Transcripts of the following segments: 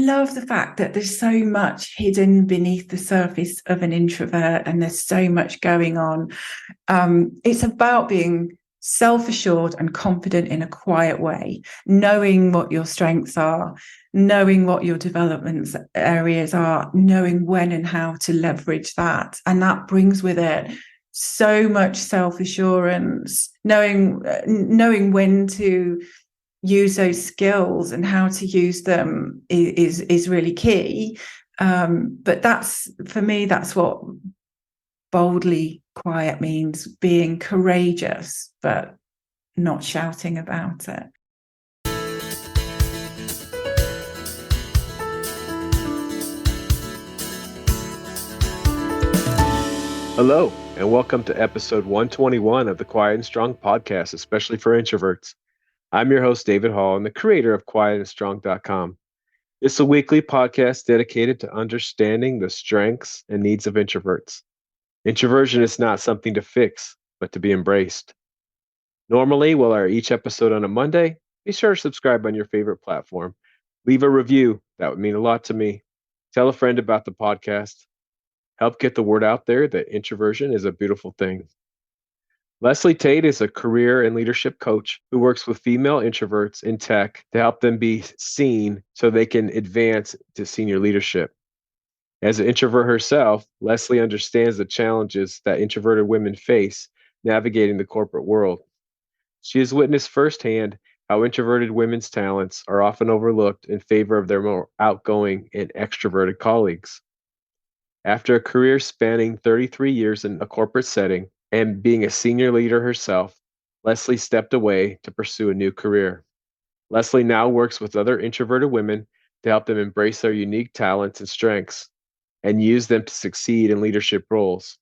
love the fact that there's so much hidden beneath the surface of an introvert, and there's so much going on. It's about being self-assured and confident in a quiet way, knowing what your strengths are, knowing what your development areas are, knowing when and how to leverage that. And that brings with it so much self-assurance, knowing when to use those skills and how to use them is really key. But that's, for me, that's what boldly quiet means: being courageous but not shouting about it. Hello, and welcome to episode 121 of the Quiet and Strong podcast, especially for introverts. I'm your host, David Hall, and the creator of quietandstrong.com. It's a weekly podcast dedicated to understanding the strengths and needs of introverts. Introversion is not something to fix, but to be embraced. Normally, we'll air each episode on a Monday. Be sure to subscribe on your favorite platform. Leave a review. That would mean a lot to me. Tell a friend about the podcast. Help get the word out there that introversion is a beautiful thing. Lesley Tait is a career and leadership coach who works with female introverts in tech to help them be seen so they can advance to senior leadership. As an introvert herself, Lesley understands the challenges that introverted women face navigating the corporate world. She has witnessed firsthand how introverted women's talents are often overlooked in favor of their more outgoing and extroverted colleagues. After a career spanning 33 years in a corporate setting and being a senior leader herself, Lesley stepped away to pursue a new career. Lesley now works with other introverted women to help them embrace their unique talents and strengths and use them to succeed in leadership roles.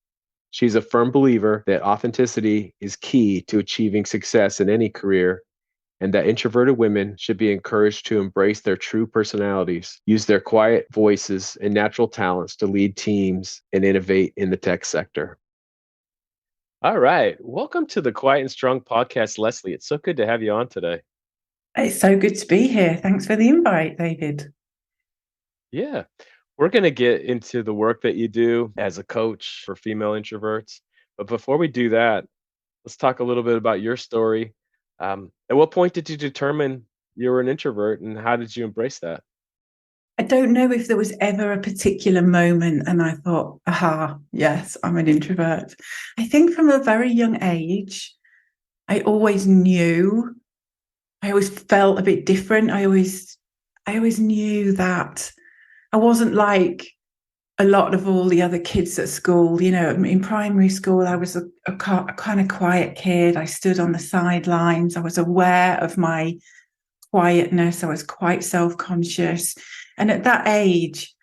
She's a firm believer that authenticity is key to achieving success in any career, and that introverted women should be encouraged to embrace their true personalities, use their quiet voices and natural talents to lead teams and innovate in the tech sector. All right. Welcome to the Quiet and Strong podcast, Lesley. It's so good to have you on today. It's so good to be here. Thanks for the invite, David. Yeah. We're going to get into the work that you do as a coach for female introverts. But before we do that, let's talk a little bit about your story. At what point did you determine you were an introvert, and how did you embrace that? I don't know if there was ever a particular moment and I thought, aha, yes, I'm an introvert. I think from a very young age, I always knew, I always felt a bit different. I always knew that I wasn't like a lot of all the other kids at school. You know, in primary school, I was a kind of quiet kid. I stood on the sidelines. I was aware of my quietness. I was quite self-conscious. And at that age,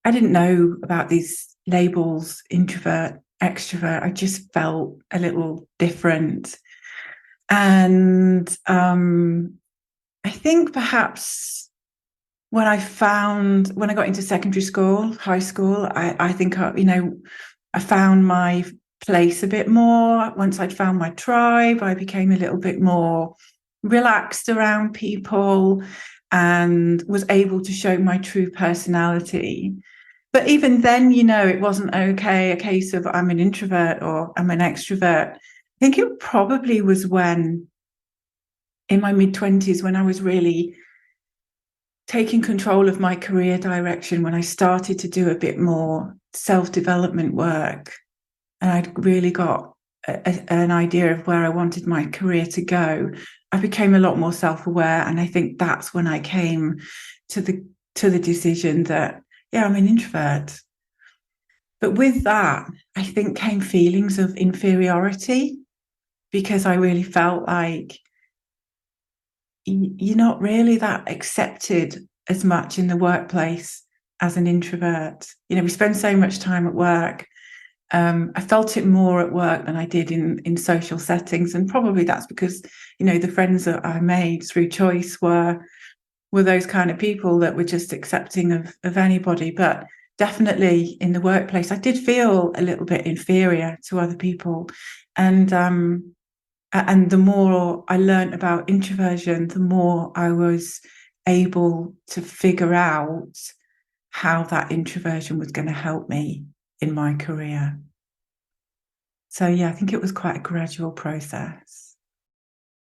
I didn't know about these labels, introvert, extrovert. I just felt a little different. And I think perhaps when I got into secondary school, high school, I think, I found my place a bit more. Once I'd found my tribe, I became a little bit more relaxed around people and was able to show my true personality. But even then, it wasn't a case of I'm an introvert or I'm an extrovert. I think it probably was when, in my mid-20s, when I was really taking control of my career direction, when I started to do a bit more self-development work, and I'd really got an idea of where I wanted my career to go, I became a lot more self-aware. And I think that's when I came to the decision that, yeah, I'm an introvert. But with that, I think came feelings of inferiority, because I really felt like you're not really that accepted as much in the workplace as an introvert. We spend so much time at work. I felt it more at work than I did in social settings. And probably that's because, the friends that I made through choice were those kind of people that were just accepting of anybody. But definitely in the workplace, I did feel a little bit inferior to other people. And the more I learned about introversion, the more I was able to figure out how that introversion was going to help me in my career. So yeah, I think it was quite a gradual process.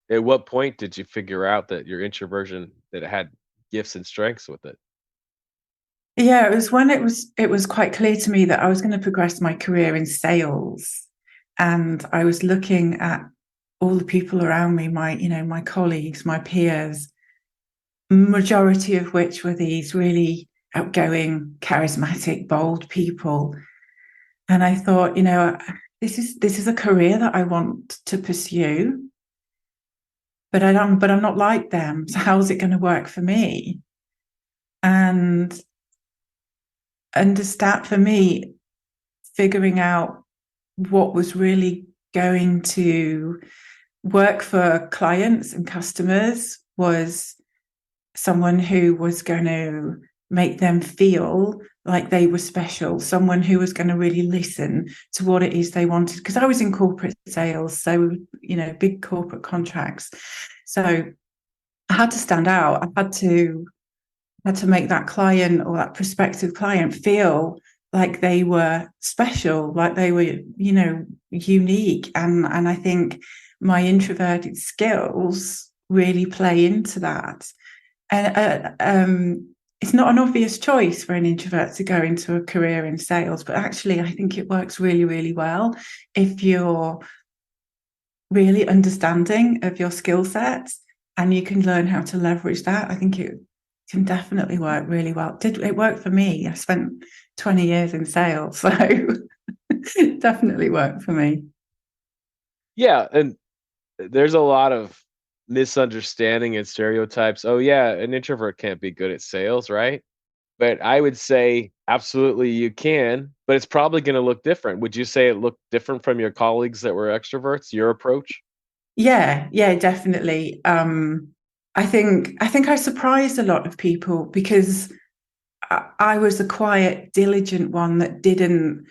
At what point did you figure out that your introversion that it had gifts and strengths with it? Yeah, it was when it was quite clear to me that I was going to progress my career in sales. And I was looking at all the people around me, my colleagues, my peers, majority of which were these really outgoing, charismatic, bold people. And I thought, this is a career that I want to pursue, but I'm not like them. So how's it going to work for me? And understand for me, figuring out what was really going to work for clients and customers was someone who was going to make them feel like they were special, someone who was going to really listen to what it is they wanted. Because I was in corporate sales, so, big corporate contracts. So I had to stand out. I had to make that client or that prospective client feel like they were special, like they were, unique. And I think my introverted skills really play into that. And it's not an obvious choice for an introvert to go into a career in sales, but actually I think it works really, really well if you're really understanding of your skill sets and you can learn how to leverage that. I think it can definitely work really well. It worked for me? I spent 20 years in sales, so it definitely worked for me. Yeah, and there's a lot of misunderstanding and stereotypes. Oh yeah, an introvert can't be good at sales, right? But I would say absolutely you can, but it's probably going to look different. Would you say it looked different from your colleagues that were extroverts, your approach? Yeah, definitely. I think I surprised a lot of people because I was a quiet, diligent one that didn't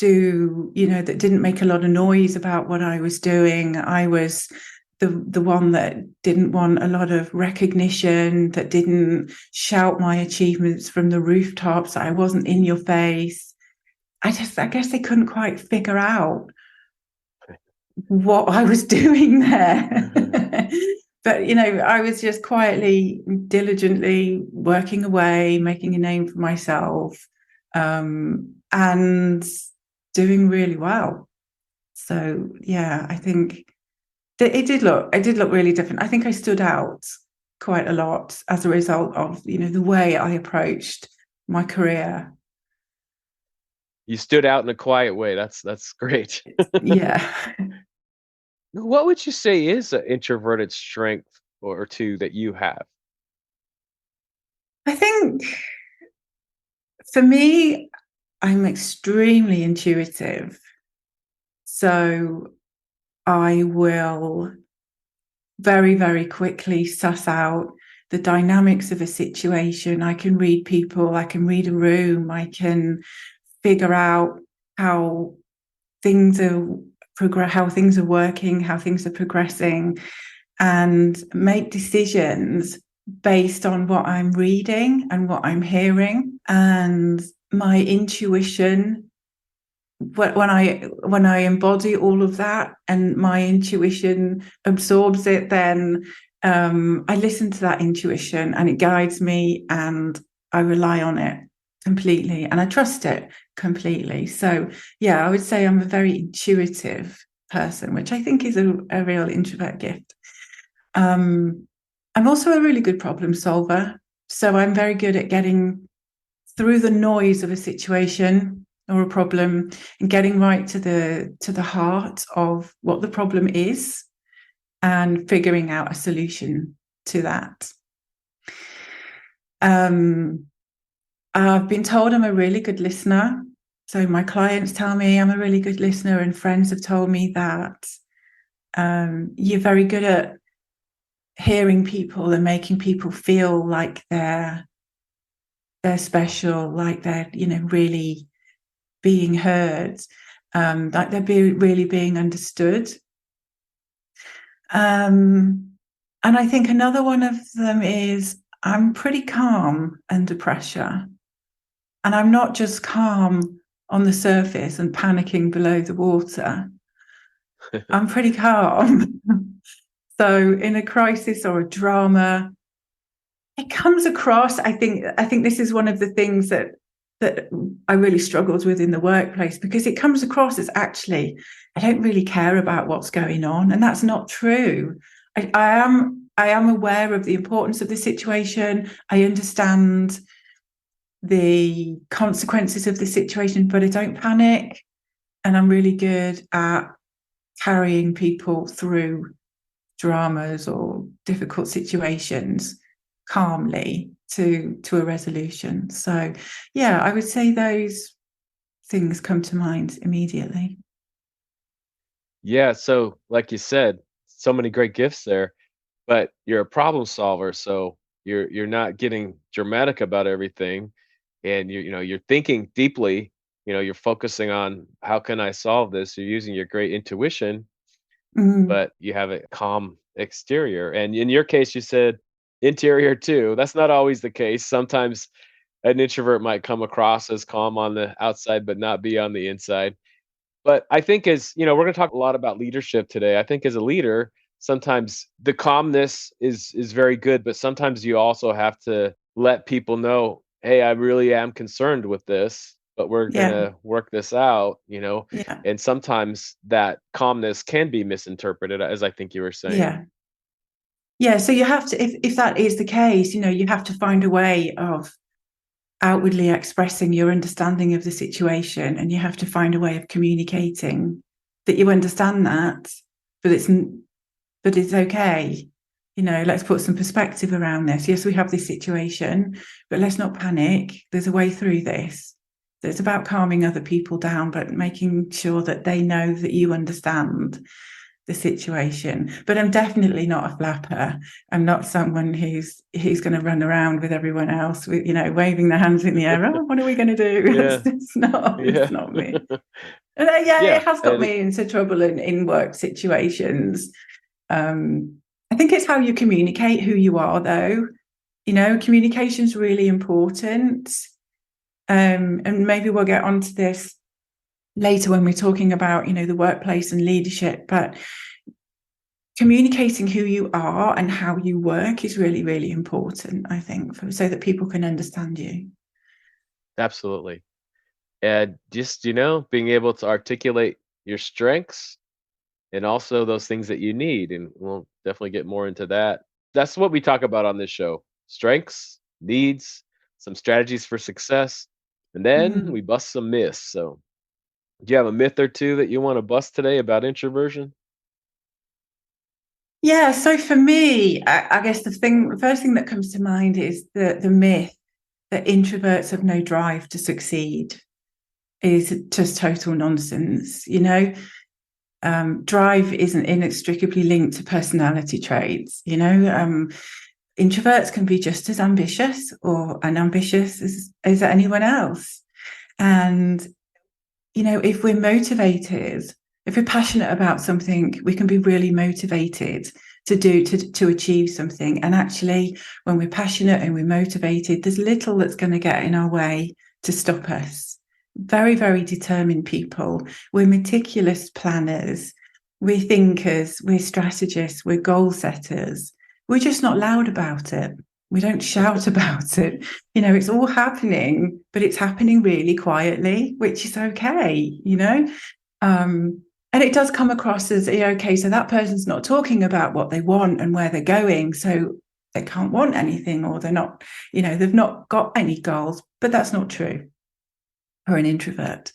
that didn't make a lot of noise about what I was doing. I was the one that didn't want a lot of recognition, that didn't shout my achievements from the rooftops. I wasn't in your face. I guess they couldn't quite figure out what I was doing there. But, I was just quietly, diligently working away, making a name for myself, and doing really well. So, yeah, I think that it did look really different. I think I stood out quite a lot as a result of, the way I approached my career. You stood out in a quiet way. That's great. Yeah. What would you say is an introverted strength or two that you have? I think for me, I'm extremely intuitive. So I will very, very quickly suss out the dynamics of a situation. I can read people, I can read a room, I can figure out how things are how things are working, how things are progressing, and make decisions based on what I'm reading and what I'm hearing. And my intuition, when I embody all of that and my intuition absorbs it, then I listen to that intuition and it guides me and I rely on it completely and I trust it completely. So yeah, I would say I'm a very intuitive person, which I think is a real introvert gift. I'm also a really good problem solver. So I'm very good at getting through the noise of a situation or a problem and getting right to the heart of what the problem is and figuring out a solution to that. I've been told I'm a really good listener. So my clients tell me I'm a really good listener, and friends have told me that you're very good at hearing people and making people feel like they're special, like they're really being heard, like they're really being understood. And I think another one of them is I'm pretty calm under pressure. And I'm not just calm on the surface and panicking below the water. I'm pretty calm. So in a crisis or a drama, it comes across, I think this is one of the things that I really struggled with in the workplace, because it comes across as actually I don't really care about what's going on, and that's not true. I am aware of the importance of the situation. I understand the consequences of the situation, but I don't panic, and I'm really good at carrying people through dramas or difficult situations calmly to a resolution. So yeah, I would say those things come to mind immediately. Yeah, so like you said, so many great gifts there, but you're a problem solver, so you're not getting dramatic about everything, and you're thinking deeply, you're focusing on how can I solve this? You're using your great intuition, Mm, but you have a calm exterior. And in your case, you said interior too. That's not always the case. Sometimes an introvert might come across as calm on the outside, but not be on the inside. But I think we're going to talk a lot about leadership today. I think as a leader, sometimes the calmness is very good, but sometimes you also have to let people know, hey, I really am concerned with this, but we're going yeah, to work this out. yeah, And sometimes that calmness can be misinterpreted, as I think you were saying. yeah. Yeah, so you have to, if that is the case, you have to find a way of outwardly expressing your understanding of the situation, and you have to find a way of communicating that you understand that, but it's okay. Let's put some perspective around this. Yes, we have this situation, but let's not panic. There's a way through this. So it's about calming other people down, but making sure that they know that you understand the situation. But I'm definitely not a flapper. I'm not someone who's going to run around with everyone else with waving their hands in the air. Oh, what are we going to do? Yeah. It's Yeah. not me. And yeah, it Yeah. has got And me into trouble in work situations. I think it's how you communicate who you are, though. Communication's really important. And maybe we'll get onto this later when we're talking about, the workplace and leadership, but communicating who you are and how you work is really, really important, I think, so that people can understand you. absolutely. And just, being able to articulate your strengths and also those things that you need. And we'll definitely get more into that. That's what we talk about on this show: strengths, needs, some strategies for success, and then we Mm. bust some myths. So, do you have a myth or two that you want to bust today about introversion? Yeah, so for me, I guess the first thing that comes to mind is the myth that introverts have no drive to succeed is just total nonsense. Drive isn't inextricably linked to personality traits. Introverts can be just as ambitious or unambitious as anyone else. And, if we're motivated, if we're passionate about something, we can be really motivated to achieve something. And actually, when we're passionate and we're motivated, there's little that's going to get in our way to stop us. Very, very determined people. We're meticulous planners. We're thinkers. We're strategists. We're goal setters. We're just not loud about it. We don't shout about it. It's all happening, but it's happening really quietly, which is okay. And it does come across as, okay, so that person's not talking about what they want and where they're going. So they can't want anything, or they're not, they've not got any goals. But that's not true for an introvert.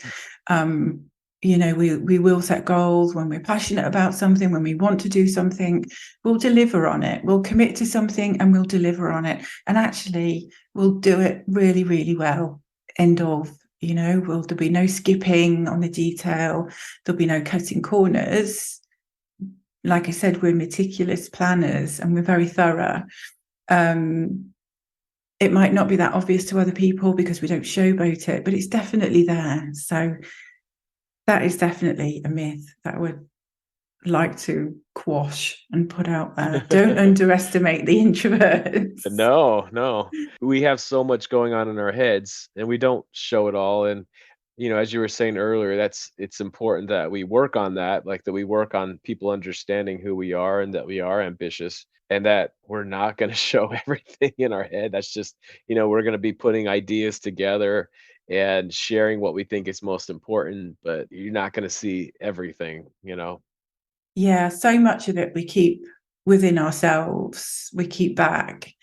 We will set goals when we're passionate about something, when we want to do something, we'll deliver on it. We'll commit to something and we'll deliver on it. And actually, we'll do it really, really well. End of. There'll be no skipping on the detail. There'll be no cutting corners. Like I said, we're meticulous planners and we're very thorough. It might not be that obvious to other people because we don't showboat it, but it's definitely there. So that is definitely a myth that I would like to quash and put out there. Don't underestimate the introverts. No. We have so much going on in our heads and we don't show it all. And, as you were saying earlier, it's important that we work on that, like that we work on people understanding who we are and that we are ambitious and that we're not going to show everything in our head. That's just, we're going to be putting ideas together and sharing what we think is most important, but you're not going to see everything. Yeah, so much of it we keep within ourselves, we keep back.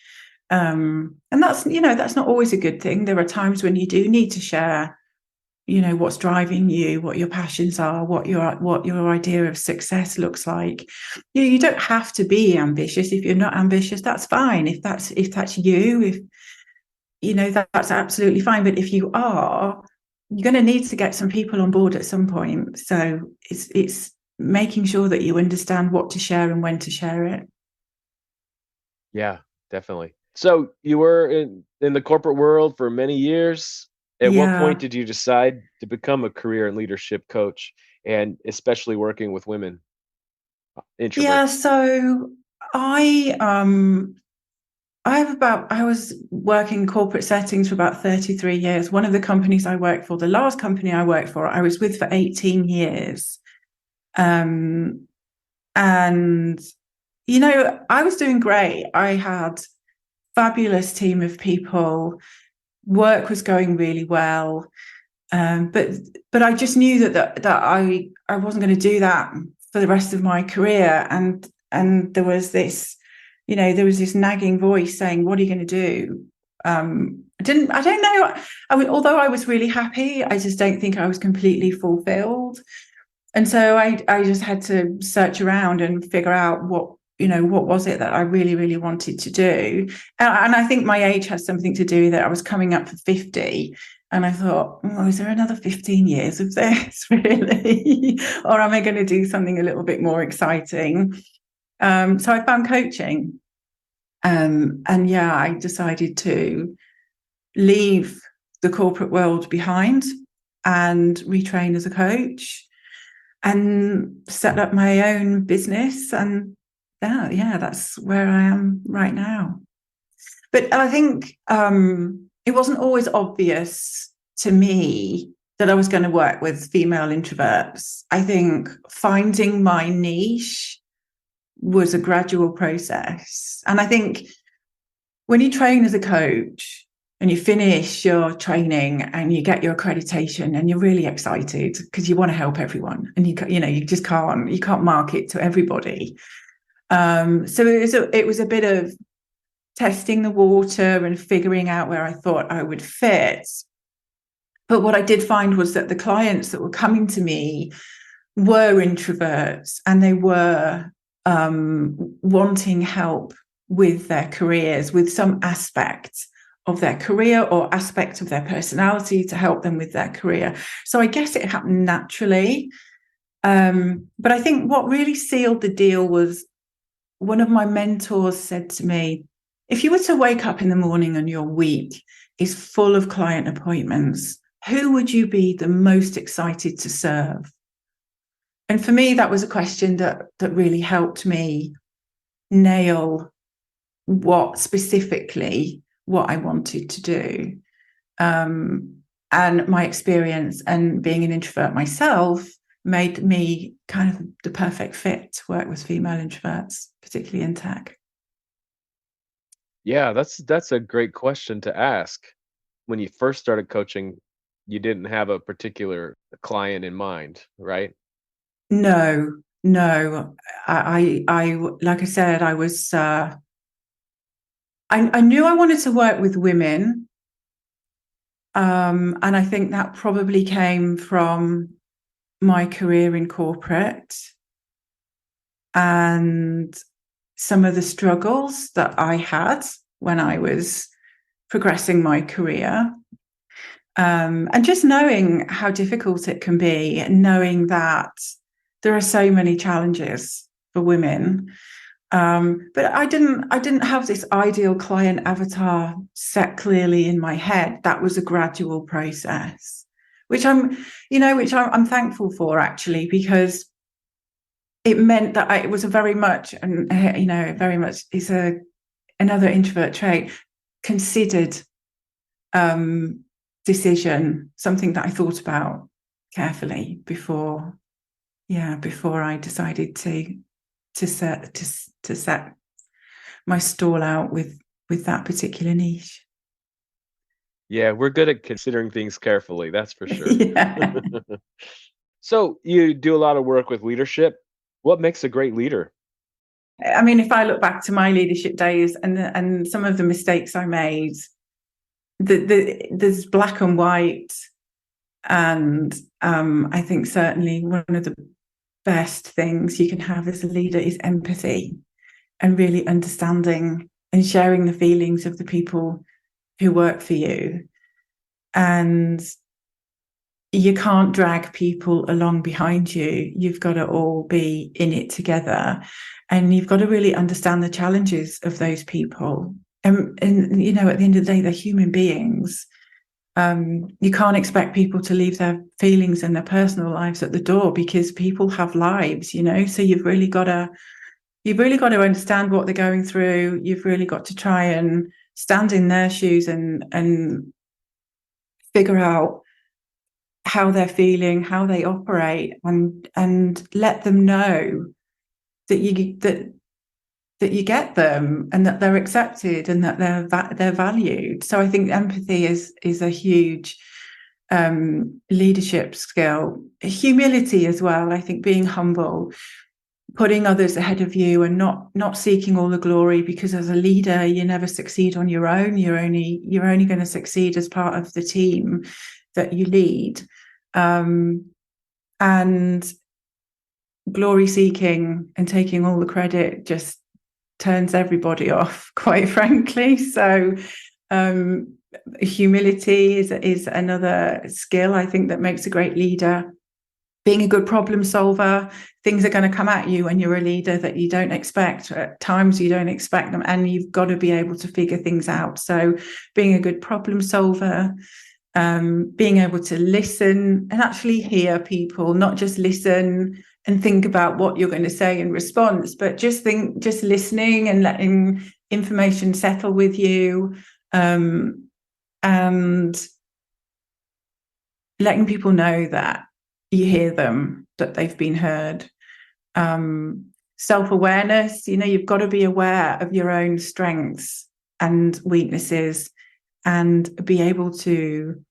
And that's not always a good thing. There are times when you do need to share, what's driving you, what your passions are, what your idea of success looks like. You don't have to be ambitious. If you're not ambitious, that's fine. If that's you, that's absolutely fine. But if you are, you're going to need to get some people on board at some point. So it's making sure that you understand what to share and when to share it. Yeah, definitely. So you were in the corporate world for many years. At what point Yeah. did you decide to become a career and leadership coach, and especially working with women, Yeah. introverts? So I I was working in corporate settings for about 33 years. One of the companies I worked for, the last company I worked for, I was with for 18 years. Um, and, I was doing great. I had fabulous team of people. Work was going really well. But I just knew that I wasn't going to do that for the rest of my career. And there was this nagging voice saying, "What are you going to do?" I don't know. I mean, although I was really happy, I just don't think I was completely fulfilled. And so I just had to search around and figure out what was it that I really, really wanted to do. And I think my age has something to do with it. I was coming up for 50. And I thought, oh, is there another 15 years of this, really? Or am I going to do something a little bit more exciting? So I found coaching. And yeah, I decided to leave the corporate world behind and retrain as a coach and set up my own business. And that's where I am right now. But I think it wasn't always obvious to me that I was going to work with female introverts. I think finding my niche was a gradual process. And I think when you train as a coach and you finish your training and you get your accreditation and you're really excited because you want to help everyone and you just can't market to everybody. So it was a bit of testing the water and figuring out where I thought I would fit. But what I did find was that the clients that were coming to me were introverts and they were wanting help with their careers, with some aspect of their career or aspect of their personality to help them with their career. So I guess it happened naturally. But I think what really sealed the deal was one of my mentors said to me, if you were to wake up in the morning and your week is full of client appointments, who would you be the most excited to serve? And for me, that was a question that really helped me nail what I wanted to do. And my experience and being an introvert myself made me kind of the perfect fit to work with female introverts, particularly in tech. Yeah, that's a great question to ask. When you first started coaching, you didn't have a particular client in mind, right? No. I like I said, I was. I knew I wanted to work with women, and I think that probably came from my career in corporate and some of the struggles that I had when I was progressing my career. And just knowing how difficult it can be and knowing that there are so many challenges for women. But I didn't have this ideal client avatar set clearly in my head. That was a gradual process, which I'm thankful for actually, because it meant that it was a very much, and very much is another introvert trait, considered decision, something that I thought about carefully before I decided to set my stall out with that particular niche. Yeah, we're good at considering things carefully, that's for sure. Yeah. So you do a lot of work with leadership. What makes a great leader? I mean, if I look back to my leadership days and some of the mistakes I made, there's black and white, and I think certainly one of the best things you can have as a leader is empathy, and really understanding and sharing the feelings of the people who work for you. And you can't drag people along behind you. You've got to all be in it together, and you've got to really understand the challenges of those people. And at the end of the day, they're human beings. You can't expect people to leave their feelings and their personal lives at the door, because people have lives, so you've really got to understand what they're going through. You've really got to try and stand in their shoes and figure out how they're feeling, how they operate, and let them know that you get them, and that they're accepted, and that they're valued. So I think empathy is a huge leadership skill. Humility as well. I think being humble, putting others ahead of you, and not seeking all the glory, because as a leader you never succeed on your own. You're only going to succeed as part of the team that you lead. And glory seeking and taking all the credit just turns everybody off, quite frankly. So humility is another skill I think that makes a great leader. Being a good problem solver. Things are going to come at you when you're a leader that you don't expect. At times you don't expect them, and you've got to be able to figure things out. So being a good problem solver, being able to listen and actually hear people, not just listen and think about what you're going to say in response, but just listening and letting information settle with you, and letting people know that you hear them, that they've been heard. Self-awareness, you've got to be aware of your own strengths and weaknesses, and be able to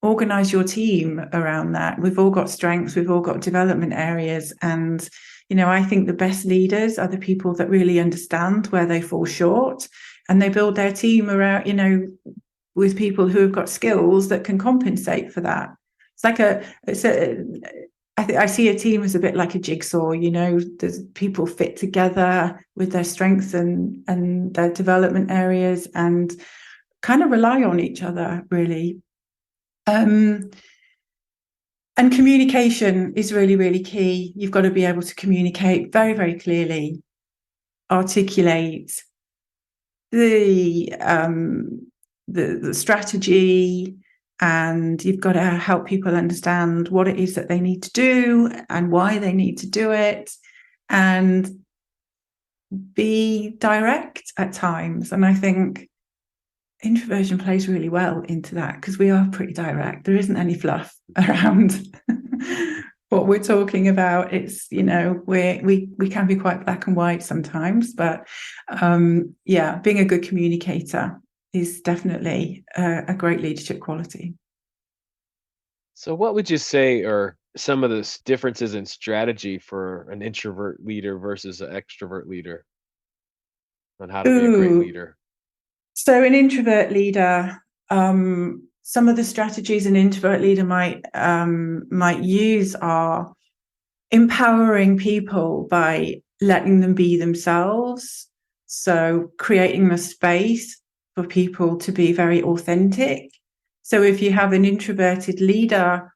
organize your team around that. We've all got strengths, we've all got development areas, and I think the best leaders are the people that really understand where they fall short, and they build their team around, with people who have got skills that can compensate for that. I see a team as a bit like a jigsaw. There's people fit together with their strengths and their development areas, and kind of rely on each other, really. And communication is really, really key. You've got to be able to communicate very, very clearly, articulate the strategy, and you've got to help people understand what it is that they need to do and why they need to do it, and be direct at times. And I think introversion plays really well into that, because we are pretty direct. There isn't any fluff around what we're talking about. It's, we can be quite black and white sometimes, but being a good communicator is definitely a great leadership quality. So what would you say are some of the differences in strategy for an introvert leader versus an extrovert leader on how to be a great leader? So an introvert leader, some of the strategies an introvert leader might use are empowering people by letting them be themselves. So creating a space for people to be very authentic. So if you have an introverted leader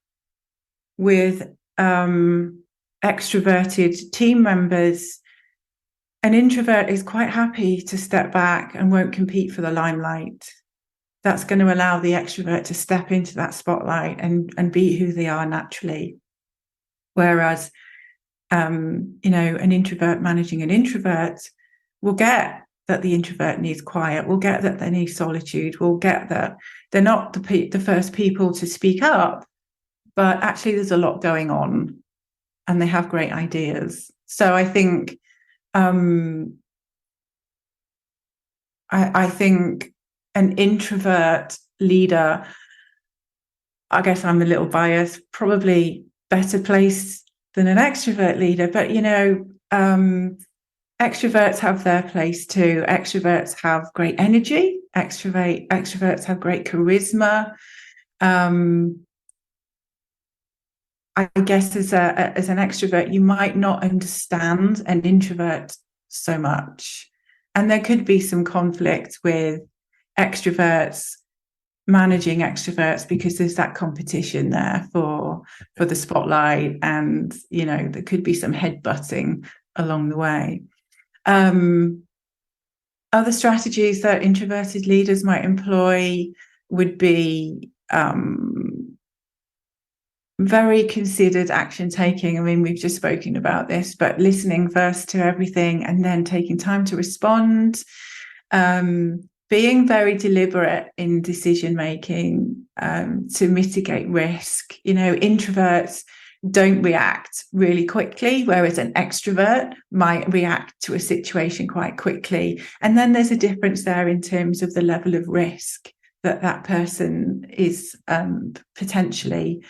with extroverted team members, an introvert is quite happy to step back and won't compete for the limelight. That's going to allow the extrovert to step into that spotlight and be who they are naturally. Whereas an introvert managing an introvert will get that the introvert needs quiet, will get that they need solitude, will get that they're not the first people to speak up, but actually there's a lot going on and they have great ideas. So I think I think an introvert leader, I guess I'm a little biased, probably better placed than an extrovert leader, but extroverts have their place too. Extroverts have great energy. Extroverts have great charisma. I guess as an extrovert, you might not understand an introvert so much, and there could be some conflict with extroverts managing extroverts because there's that competition there for the spotlight, and there could be some headbutting along the way. Other strategies that introverted leaders might employ would be very considered action taking. I mean, we've just spoken about this, but listening first to everything and then taking time to respond. Being very deliberate in decision making to mitigate risk. Introverts don't react really quickly, whereas an extrovert might react to a situation quite quickly. And then there's a difference there in terms of the level of risk that person is potentially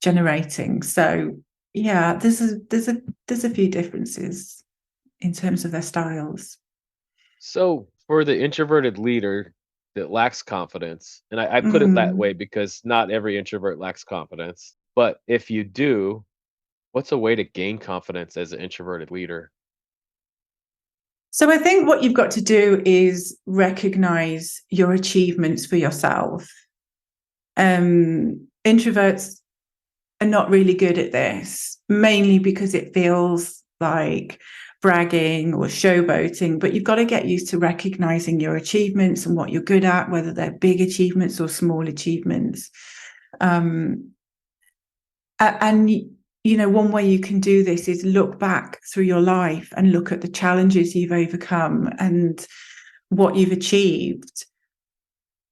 generating. So yeah, there's a few differences in terms of their styles. So for the introverted leader that lacks confidence, and I put it that way because not every introvert lacks confidence, but if you do, what's a way to gain confidence as an introverted leader? So I think what you've got to do is recognize your achievements for yourself. Introverts are not really good at this, mainly because it feels like bragging or showboating, but you've got to get used to recognizing your achievements and what you're good at, whether they're big achievements or small achievements. And one way you can do this is look back through your life and look at the challenges you've overcome and what you've achieved.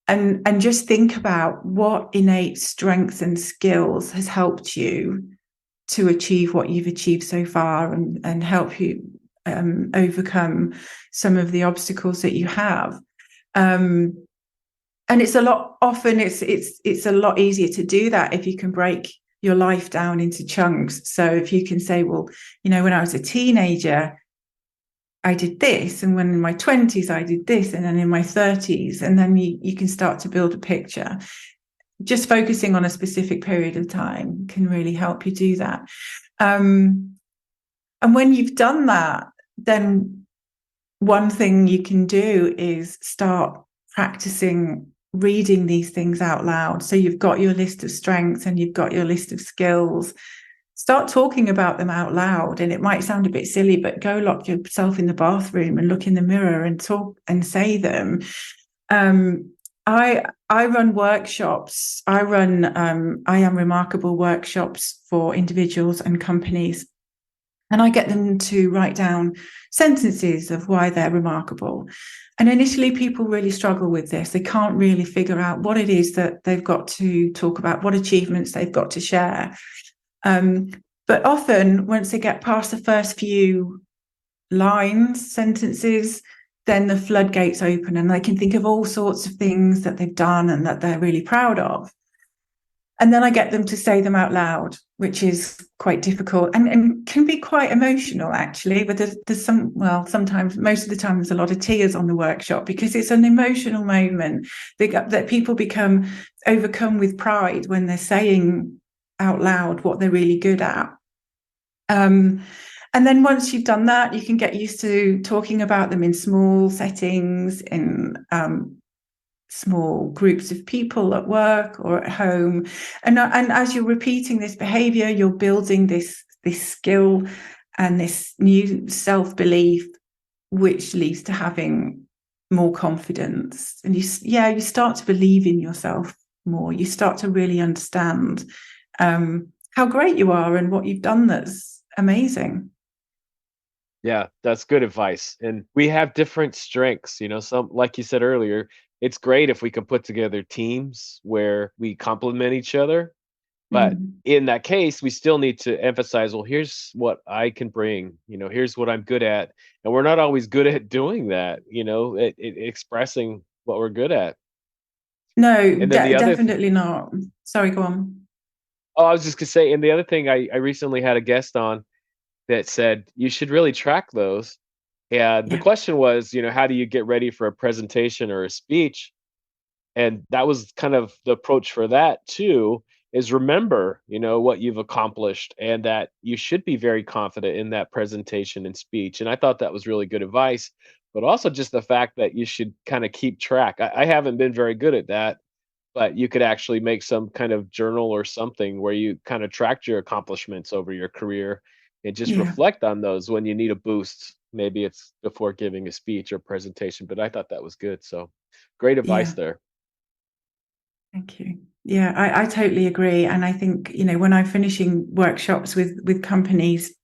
And just think about what innate strengths and skills has helped you to achieve what you've achieved so far and help you overcome some of the obstacles that you have. And it's a lot easier to do that if you can break your life down into chunks. So if you can say, well, when I was a teenager, I did this, and when in my 20s I did this, and then in my 30s, and then you can start to build a picture. Just focusing on a specific period of time can really help you do that. And when you've done that, then one thing you can do is start practicing reading these things out loud. So you've got your list of strengths and you've got your list of skills. Start talking about them out loud. And it might sound a bit silly, but go lock yourself in the bathroom and look in the mirror and talk and say them. I run workshops. I run I Am Remarkable workshops for individuals and companies. And I get them to write down sentences of why they're remarkable. And initially, people really struggle with this. They can't really figure out what it is that they've got to talk about, what achievements they've got to share. But often, once they get past the first few lines, sentences, then the floodgates open and they can think of all sorts of things that they've done and that they're really proud of. And then I get them to say them out loud, which is quite difficult and can be quite emotional, actually. But there's sometimes, most of the time, there's a lot of tears on the workshop because it's an emotional moment that people become overcome with pride when they're saying out loud what they're really good at. And then once you've done that, you can get used to talking about them in small settings, in small groups of people at work or at home. And as you're repeating this behavior, you're building this skill and this new self-belief, which leads to having more confidence. And you start to believe in yourself more. You start to really understand how great you are and what you've done that's amazing. Yeah, that's good advice. And we have different strengths, some, like you said earlier, it's great if we can put together teams where we complement each other. But Mm. in that case, we still need to emphasize, well, here's what I can bring, here's what I'm good at. And we're not always good at doing that, expressing what we're good at. No, And then the other definitely not. Sorry, go on. Oh, I was just gonna say, and the other thing I recently had a guest on that said you should really track those. And the Yeah, question was, how do you get ready for a presentation or a speech? And that was kind of the approach for that too, is remember, what you've accomplished and that you should be very confident in that presentation and speech. And I thought that was really good advice, but also just the fact that you should kind of keep track. I haven't been very good at that, but you could actually make some kind of journal or something where you kind of tracked your accomplishments over your career and just yeah, reflect on those when you need a boost. Maybe it's before giving a speech or presentation, but I thought that was good. So great advice yeah. there. Thank you. Yeah, I totally agree. And I think, when I'm finishing workshops with companies,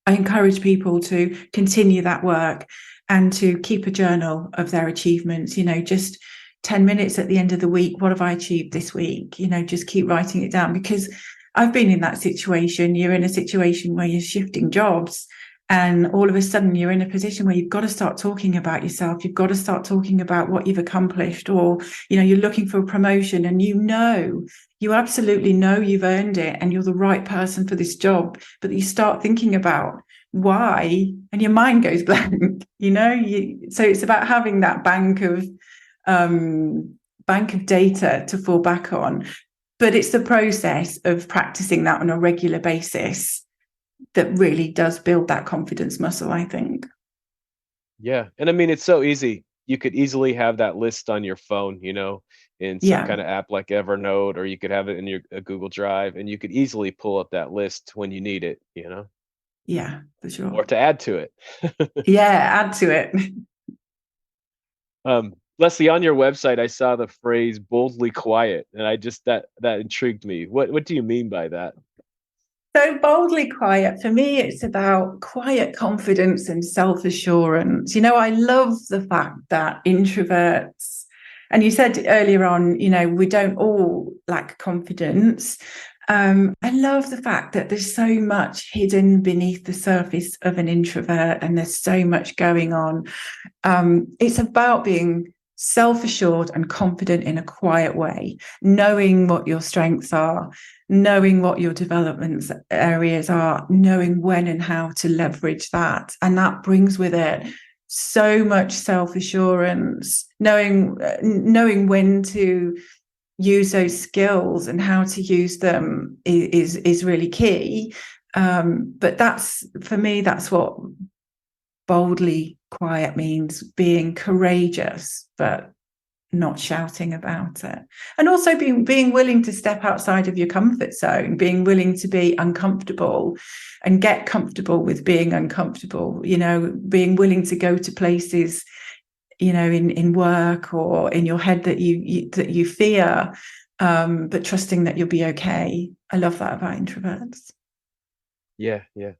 I encourage people to continue that work and to keep a journal of their achievements, just 10 minutes at the end of the week. What have I achieved this week? Just keep writing it down, because I've been in that situation. You're in a situation where you're shifting jobs, and all of a sudden you're in a position where you've got to start talking about yourself. You've got to start talking about what you've accomplished, or, you're looking for a promotion and you absolutely know you've earned it and you're the right person for this job, but you start thinking about why and your mind goes blank. So it's about having that bank of data to fall back on, but it's the process of practicing that on a regular basis that really does build that confidence muscle, I think. Yeah. And I mean, it's so easy. You could easily have that list on your phone, in some Yeah, kind of app like Evernote, or you could have it in your a Google Drive, and you could easily pull up that list when you need it, yeah, for sure. or to add to it. Yeah, add to it. Leslie, on your website, I saw the phrase "boldly quiet," and I just that intrigued me. What do you mean by that? So boldly quiet, for me, it's about quiet confidence and self-assurance. I love the fact that introverts, and you said earlier on, we don't all lack confidence. I love the fact that there's so much hidden beneath the surface of an introvert, and there's so much going on. It's about being self-assured and confident in a quiet way, knowing what your strengths are, knowing what your development areas are, knowing when and how to leverage that. And that brings with it so much self-assurance, knowing when to use those skills and how to use them is really key. But that's, for me, that's what boldly quiet means: being courageous, but not shouting about it. And also being willing to step outside of your comfort zone, being willing to be uncomfortable and get comfortable with being uncomfortable, being willing to go to places, in work or in your head that you fear, but trusting that you'll be okay. I love that about introverts. Yeah, yeah.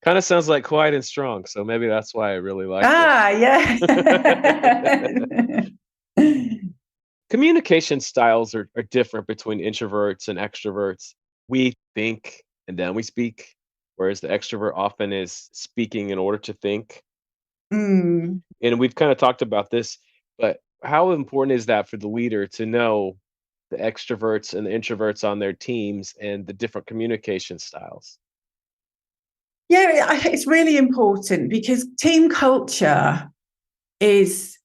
Kind of sounds like quiet and strong, so maybe that's why I really liked it. Yeah. Communication styles are different between introverts and extroverts. We think and then we speak, whereas the extrovert often is speaking in order to think. Mm. And we've kind of talked about this, but how important is that for the leader to know the extroverts and the introverts on their teams and the different communication styles? Yeah, it's really important, because team culture is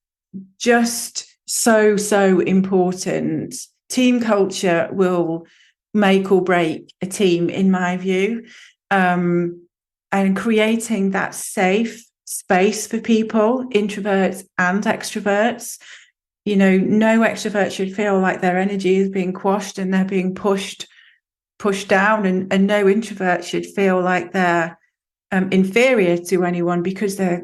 just so important. Team culture will make or break a team, in my view. And creating that safe space for people, introverts and extroverts. No extrovert should feel like their energy is being quashed and they're being pushed down, and no introvert should feel like they're inferior to anyone because they're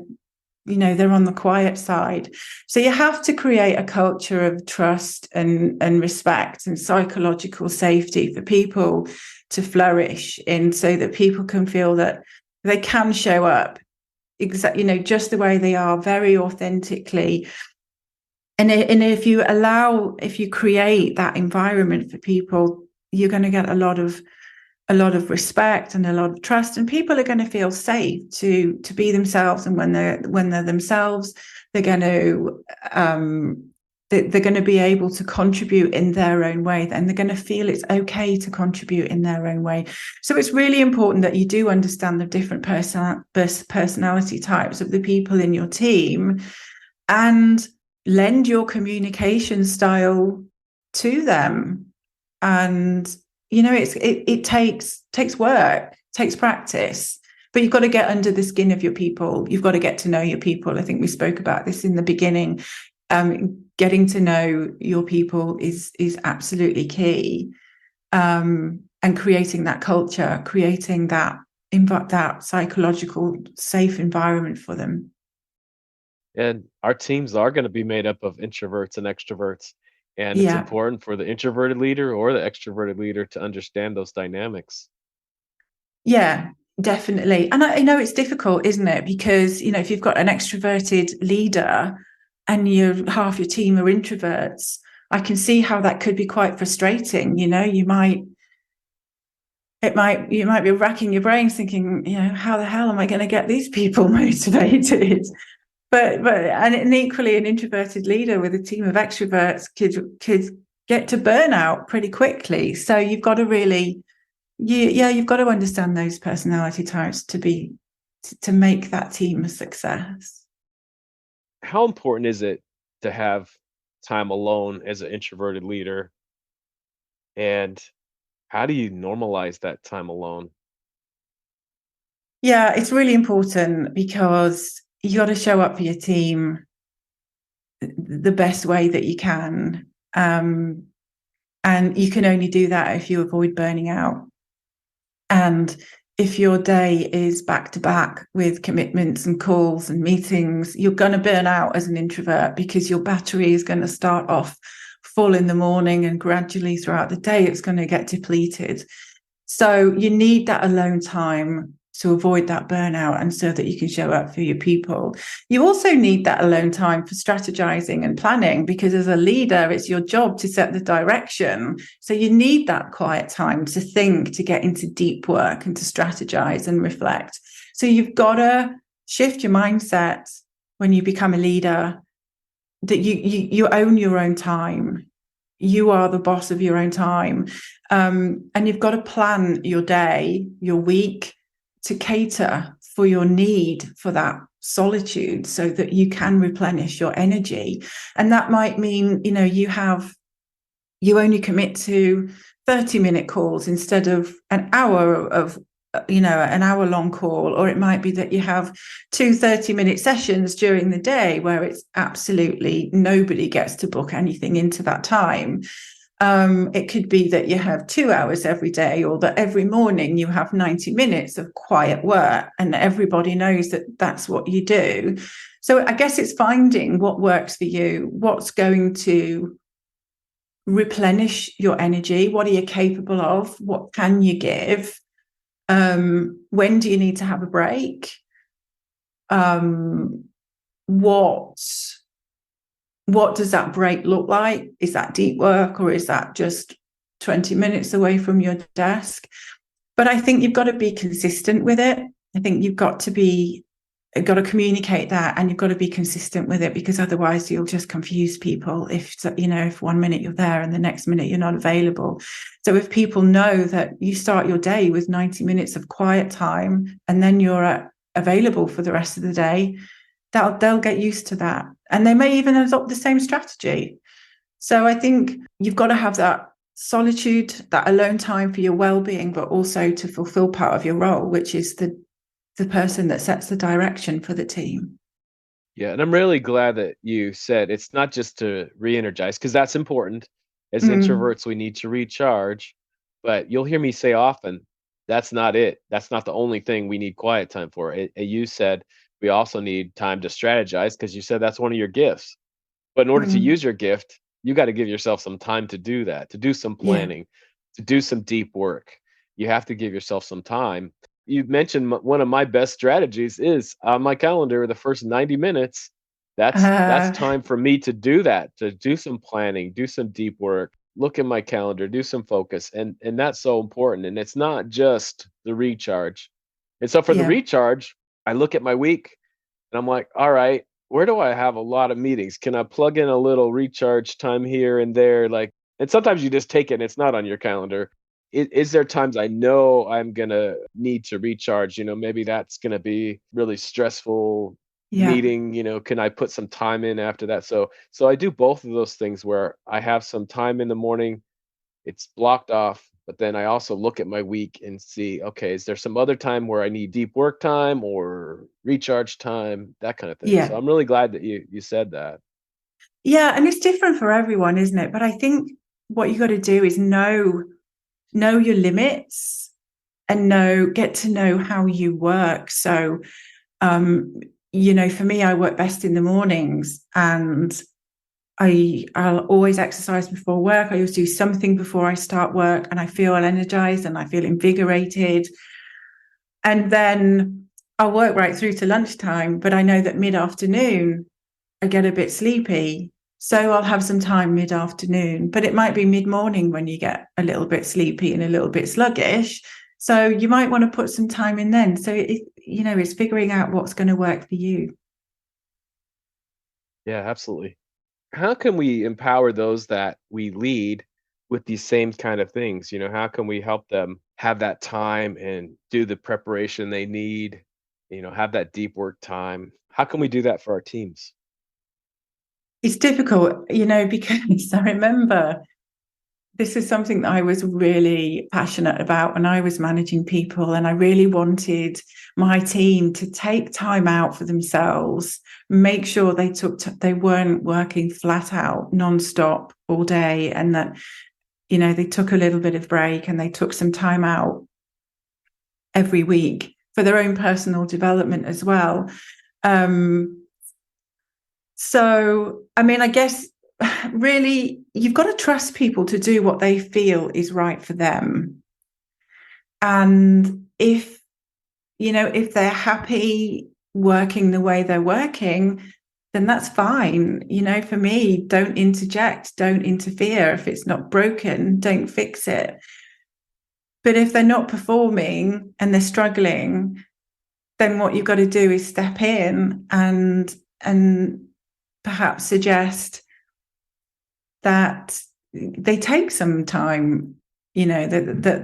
on the quiet side. So you have to create a culture of trust and respect and psychological safety for people to flourish in, so that people can feel that they can show up exactly, just the way they are, very authentically. And if you create that environment for people, you're going to get a lot of respect and a lot of trust, and people are going to feel safe to be themselves. And when they're themselves, they're going to be able to contribute in their own way, and they're going to feel it's okay to contribute in their own way. So it's really important that you do understand the different personality types of the people in your team, and lend your communication style to them. And it takes work, takes practice, but you've got to get under the skin of your people. You've got to get to know your people. I think we spoke about this in the beginning. Getting to know your people is absolutely key, and creating that culture, creating that psychological safe environment for them. And our teams are going to be made up of introverts and extroverts. And it's Yeah. important for the introverted leader or the extroverted leader to understand those dynamics. Yeah, definitely. And I know it's difficult, isn't it? Because, if you've got an extroverted leader and half your team are introverts, I can see how that could be quite frustrating. You might be racking your brains thinking, how the hell am I going to get these people motivated? And equally, an introverted leader with a team of extroverts could get to burnout pretty quickly. So you've got to really, you've got to understand those personality types to make that team a success. How important is it to have time alone as an introverted leader? And how do you normalize that time alone? Yeah, it's really important, because you got to show up for your team the best way that you can. And you can only do that if you avoid burning out. And if your day is back to back with commitments and calls and meetings, you're going to burn out as an introvert, because your battery is going to start off full in the morning, and gradually throughout the day, it's going to get depleted. So you need that alone time to avoid that burnout, and so that you can show up for your people. You also need that alone time for strategizing and planning, because as a leader, it's your job to set the direction. So you need that quiet time to think, to get into deep work, and to strategize and reflect. So you've got to shift your mindset when you become a leader, that you own your own time. You are the boss of your own time. And you've got to plan your day, your week, to cater for your need for that solitude, so that you can replenish your energy. And that might mean, you only commit to 30-minute calls instead of an hour of an hour-long call. Or it might be that you have 2 30-minute sessions during the day, where it's absolutely nobody gets to book anything into that time. It could be that you have 2 hours every day, or that every morning you have 90 minutes of quiet work, and everybody knows that that's what you do. So I guess it's finding what works for you, what's going to replenish your energy, what are you capable of, what can you give, when do you need to have a break, what does that break look like? Is that deep work, or is that just 20 minutes away from your desk? But I think you've got to be consistent with it. I think you've got to communicate that, and you've got to be consistent with it, because otherwise you'll just confuse people if 1 minute you're there and the next minute you're not available. So if people know that you start your day with 90 minutes of quiet time, and then you're available for the rest of the day, they'll get used to that, and they may even adopt the same strategy. So I think you've got to have that solitude, that alone time for your well-being, but also to fulfill part of your role, which is the person that sets the direction for the team. Yeah, and I'm really glad that you said it's not just to re-energize, because that's important. As introverts, we need to recharge, but you'll hear me say often, that's not it. That's not the only thing we need quiet time for. You said we also need time to strategize, because you said that's one of your gifts. But in order to use your gift, you got to give yourself some time to do that, to do some planning, to do some deep work. you have to give yourself some time. You mentioned one of my best strategies is on my calendar, the first 90 minutes. That's Uh, time for me to do that, to do some planning, do some deep work, look at my calendar, do some focus. And that's so important. And it's not just the recharge. And so for the yeah, recharge, I look at my week and I'm like, all right, where do I have a lot of meetings? Can I plug in a little recharge time here and there? Like, and sometimes you just take it and it's not on your calendar. Is there times I know I'm gonna need to recharge? Maybe that's gonna be really stressful yeah, meeting. Can I put some time in after that? So I do both of those things where I have some time in the morning, it's blocked off, but then I also look at my week and see, okay, is there some other time where I need deep work time or recharge time, that kind of thing. So yeah, I'm really glad that you said that. yeah. And it's different for everyone, isn't it? But I think what you got to do is know your limits and get to know how you work. So, um, for me, I work best in the mornings, and I'll always exercise before work. I always do something before I start work, and I feel energized and I feel invigorated. And then I'll work right through to lunchtime, but I know that mid-afternoon I get a bit sleepy. So I'll have some time mid-afternoon, but it might be mid-morning when you get a little bit sleepy and a little bit sluggish. So you might want to put some time in then. So it's figuring out what's going to work for you. Yeah, absolutely. How can we empower those that we lead with these same kind of things? How can we help them have that time and do the preparation they need, have that deep work time? How can we do that for our teams? It's difficult, because I remember this is something that I was really passionate about when I was managing people, and I really wanted my team to take time out for themselves, make sure they weren't working flat out nonstop all day, and that they took a little bit of break and they took some time out every week for their own personal development as well. So, I mean, I guess really you've got to trust people to do what they feel is right for them. And if they're happy working the way they're working, then that's fine. For me, don't interject, don't interfere. If it's not broken, don't fix it. But if they're not performing and they're struggling, then what you've got to do is step in and perhaps suggest that they take some time, that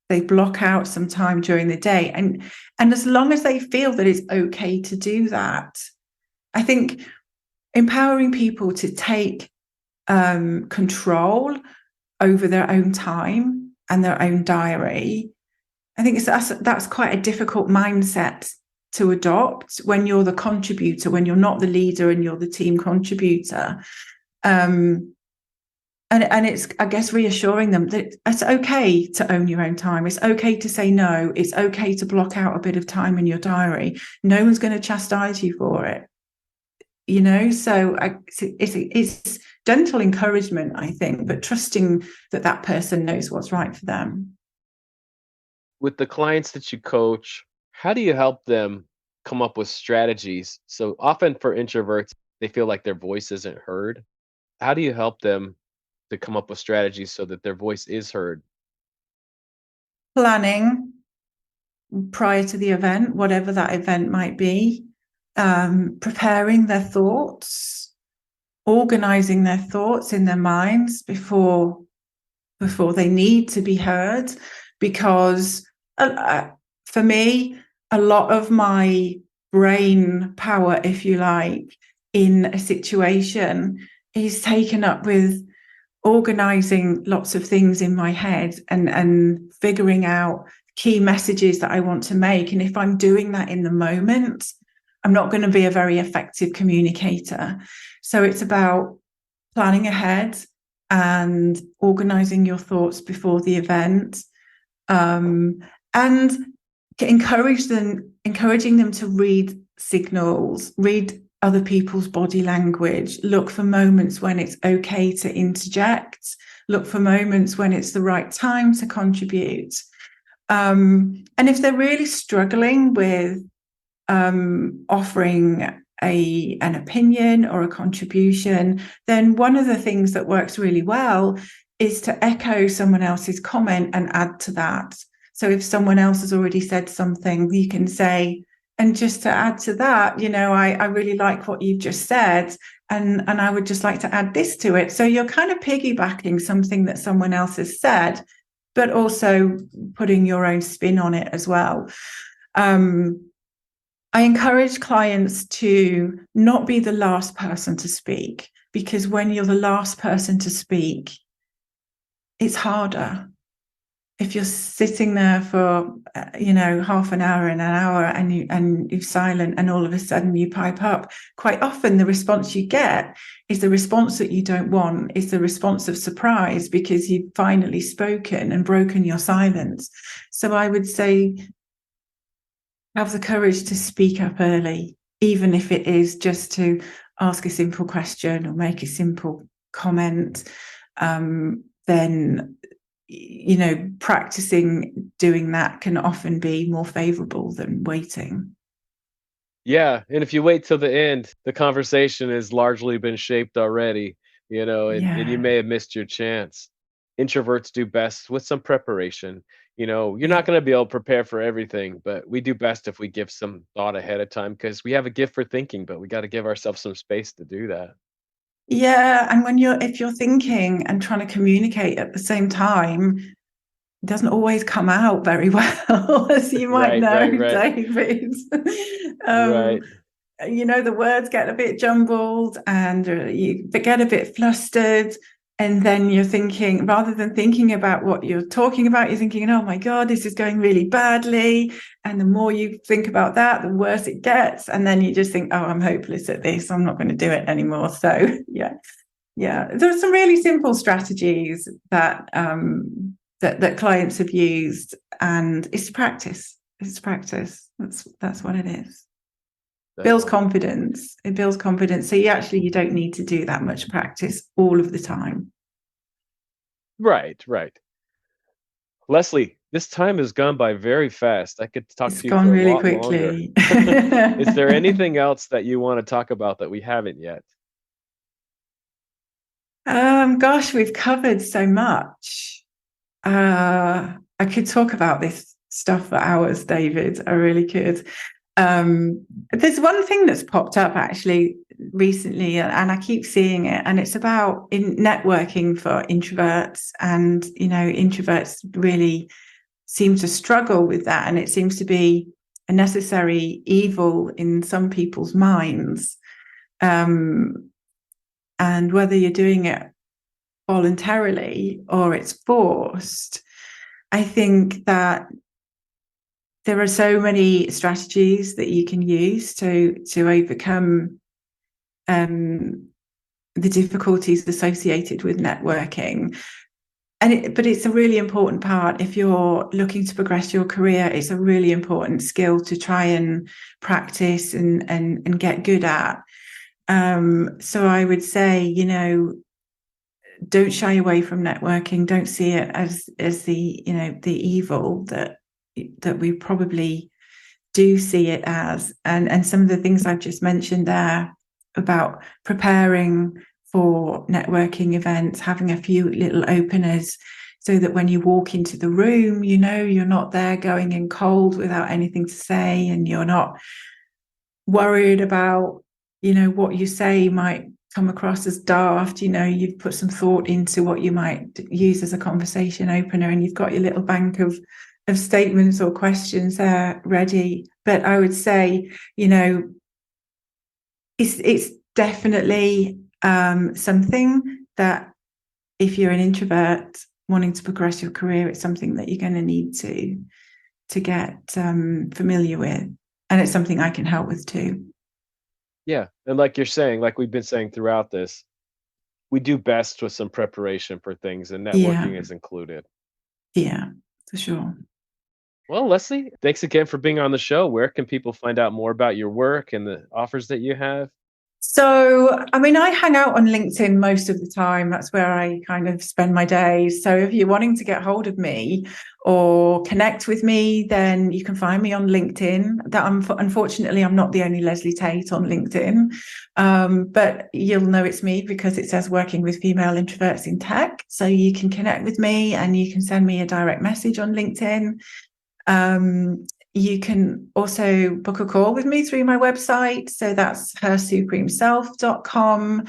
they block out some time during the day. And as long as they feel that it's okay to do that, I think empowering people to take control over their own time and their own diary, I think that's quite a difficult mindset to adopt when you're the contributor, when you're not the leader and you're the team contributor. And it's, I guess, reassuring them that it's okay to own your own time. It's okay to say no. It's okay to block out a bit of time in your diary. No one's going to chastise you for it. So it's gentle encouragement, I think, but trusting that person knows what's right for them. With the clients that you coach, how do you help them come up with strategies? So often for introverts, they feel like their voice isn't heard. How do you help them to come up with strategies so that their voice is heard? Planning prior to the event, whatever that event might be, preparing their thoughts, organizing their thoughts in their minds before they need to be heard. Because for me, a lot of my brain power, if you like, in a situation is taken up with organizing lots of things in my head and figuring out key messages that I want to make. And if I'm doing that in the moment, I'm not going to be a very effective communicator. So it's about planning ahead and organizing your thoughts before the event, and encouraging them to read signals, read other people's body language, look for moments when it's okay to interject, look for moments when it's the right time to contribute. And if they're really struggling with offering an opinion or a contribution, then one of the things that works really well is to echo someone else's comment and add to that. So if someone else has already said something, you can say, and just to add to that, I really like what you've just said, and I would just like to add this to it. So you're kind of piggybacking something that someone else has said, but also putting your own spin on it as well. I encourage clients to not be the last person to speak, because when you're the last person to speak, it's harder. If you're sitting there for half an hour and an hour and you're silent, and all of a sudden you pipe up, quite often the response you get is the response that you don't want, is the response of surprise, because you've finally spoken and broken your silence. So I would say, have the courage to speak up early, even if it is just to ask a simple question or make a simple comment. Then practicing doing that can often be more favorable than waiting. Yeah, and if you wait till the end, the conversation has largely been shaped already, and you Yeah. may have missed your chance. Introverts do best with some preparation. You're Yeah. not going to be able to prepare for everything, but we do best if we give some thought ahead of time, because we have a gift for thinking, but we got to give ourselves some space to do that. Yeah. And if you're thinking and trying to communicate at the same time, it doesn't always come out very well, as you might Right, know, right, right, David. um, right. the words get a bit jumbled, and you get a bit flustered. And then you're thinking, rather than thinking about what you're talking about, you're thinking, oh my God, this is going really badly. And the more you think about that, the worse it gets. And then you just think, oh, I'm hopeless at this. I'm not going to do it anymore. So, yeah. Yeah. There are some really simple strategies that that clients have used, and it's practice. It's practice. That's what it is. Builds Definitely. confidence. It builds confidence. So you don't need to do that much practice all of the time. Right, right. Lesley, this time has gone by very fast. I could talk It's to you gone for a really lot longer. quickly. Is there anything else that you want to talk about that we haven't yet? Gosh, we've covered so much. I could talk about this stuff for hours, David. I really could. There's one thing that's popped up actually recently, and I keep seeing it, and it's about in networking for introverts. And introverts really seem to struggle with that, and it seems to be a necessary evil in some people's minds. And whether you're doing it voluntarily or it's forced, I think that there are so many strategies that you can use to overcome the difficulties associated with networking. But it's a really important part. If you're looking to progress your career, it's a really important skill to try and practice and get good at. So I would say, don't shy away from networking. Don't see it as the the evil that we probably do see it as. And some of the things I've just mentioned there about preparing for networking events, having a few little openers, so that when you walk into the room, you're not there going in cold without anything to say, and you're not worried about what you say might come across as daft. You've put some thought into what you might use as a conversation opener, and you've got your little bank of statements or questions there ready. But I would say, it's definitely something that, if you're an introvert wanting to progress your career, it's something that you're going to need to get familiar with, and it's something I can help with too. Yeah, and like you're saying, like we've been saying throughout this, we do best with some preparation for things, and Yeah, networking is included. yeah, for sure. Well, Lesley, thanks again for being on the show. Where can people find out more about your work and the offers that you have? So, I mean, I hang out on LinkedIn most of the time. That's where I kind of spend my days. So, if you're wanting to get hold of me or connect with me, then you can find me on LinkedIn. Unfortunately, I'm not the only Lesley Tait on LinkedIn, but you'll know it's me because it says working with female introverts in tech. So, you can connect with me and you can send me a direct message on LinkedIn. You can also book a call with me through my website. So that's hersupremeself.com.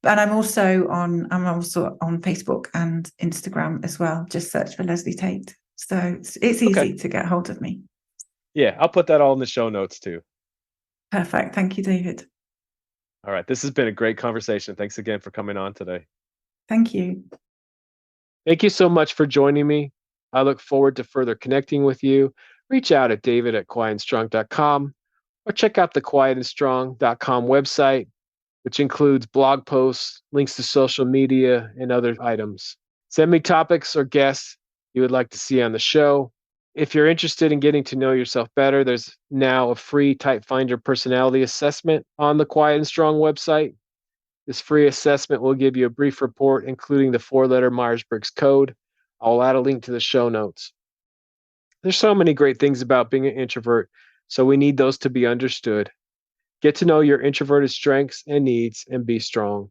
And I'm also on Facebook and Instagram as well. Just search for Lesley Tait. So it's easy to get hold of me. Yeah, I'll put that all in the show notes too. Perfect. Thank you, David. All right. This has been a great conversation. Thanks again for coming on today. Thank you. Thank you so much for joining me. I look forward to further connecting with you. Reach out at david@quietandstrong.com or check out the quietandstrong.com website, which includes blog posts, links to social media, and other items. Send me topics or guests you would like to see on the show. If you're interested in getting to know yourself better, there's now a free Type Finder personality assessment on the Quiet and Strong website. This free assessment will give you a brief report, including the 4-letter Myers-Briggs code. I'll add a link to the show notes. There's so many great things about being an introvert, so we need those to be understood. Get to know your introverted strengths and needs and be strong.